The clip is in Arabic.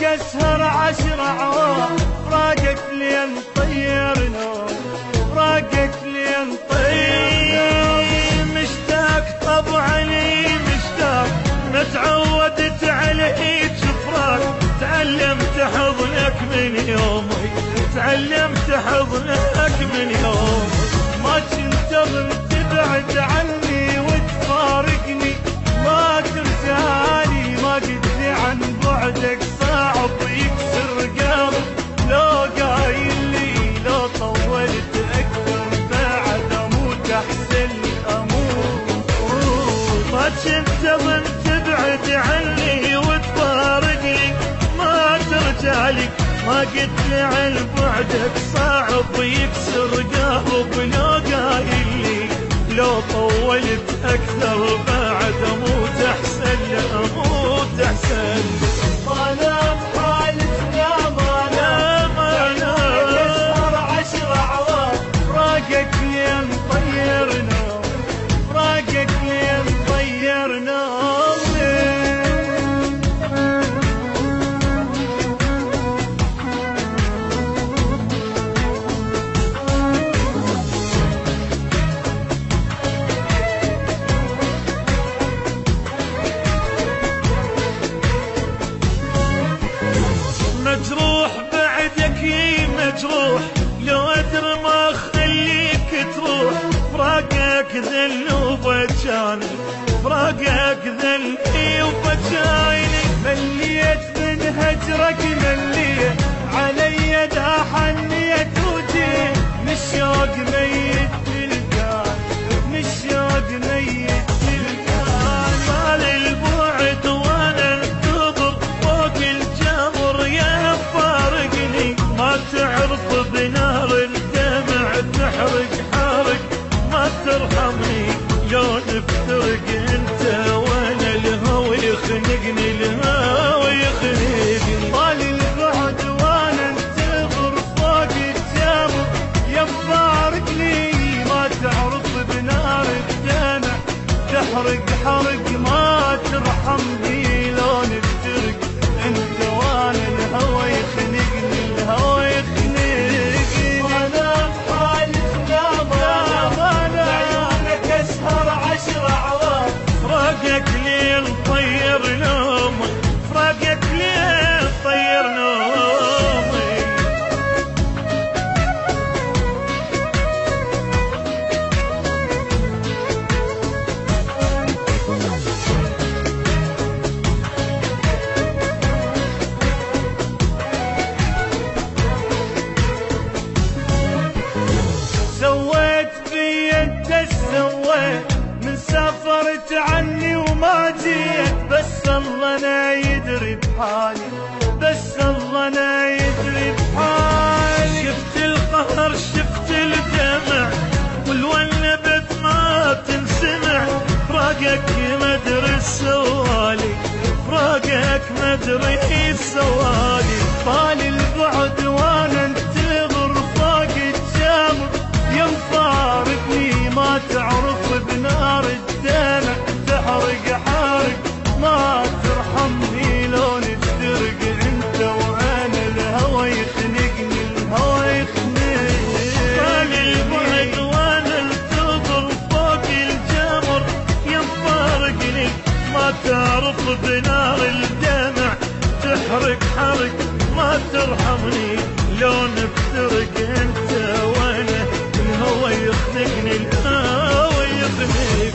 اسهر 10 عوام فراقك لين طير نوم، فراقك لين طير. مشتاق طبعا مشتاق، ما تعودت عليك فراق. تعلمت حضنك من يومي، تعلمت حضنك من يومي. ما كنت اظن تبعد عني وتفارقني، ما ترجعلي. ما قلت عن بعدك صعب يكسر قلب، لو قايل لي لو طولت اكثر بعد اموت احسن لي اموت. ما كنت اظن تبعد عني وتفارقني، ما ترجعلي. ما قلت لي عن بعدك صعب يكسر قلب، لو قايل لي لو طولت اكثر بعد اموت احسن لي اموت احسن. ما نام حالتنا ما نام، اسهر 10 عوام فراقك لين طيرنا، فراقك لين طيرنا. مجروح بعدك مجروح، لو ادري ما اخليك تروح. فراقك ذل وبجاني، فراقك ذل وبجاني. مليت من هجرك مليت، علي دا حنيت وجيت. مشوق ميت تلقاني، مشوق ميت تلقاني. مال البعد وانا انتظر فوق الجمر يا فارقني. ما تعرف بنار الدمع تحرق حرق، ما ترحمني لو نفترق انت وانا. الهوى يخنقني، الهوى يخنقني. طال البعد وانا انتظر فوق الجمر يا فارقني. ما تعرف بنار الدمع تحرق حرق، ما ترحمني لو نفترق انت وانا. الهوى يخنقني، الهوى يخنقني. ما نام حالتنا ما نام، عيونك اسهر 10 عوام فراقك لين طير نومي، فراقك لين طير نومي. سويت في انت سويت، من سافرت عني وما جيت. بس الله انا يدري بحالي، بس الله انا يدري بحالي. شفت القهر شفت الدمع، والولبت ما تنسمع. فراقك ما ادري سوالي، فراقك ما ادري سوالي. طال البعد وانا انتظر فوق الجمر يا مفارقني. ما تعرف بنار الدمع تحرق حرق، ما ترحمني لو نفترق انت وانا. الهوى يخنقني، الهوى يخنقني. طال البعد وانا انتظر فوق الجمر يا مفارقني. ما تعرف بنار الدمع تحرق حرق، ما ترحمني لو نفترق انت وانا. الهوى يخنقني، الهوى يخنقني.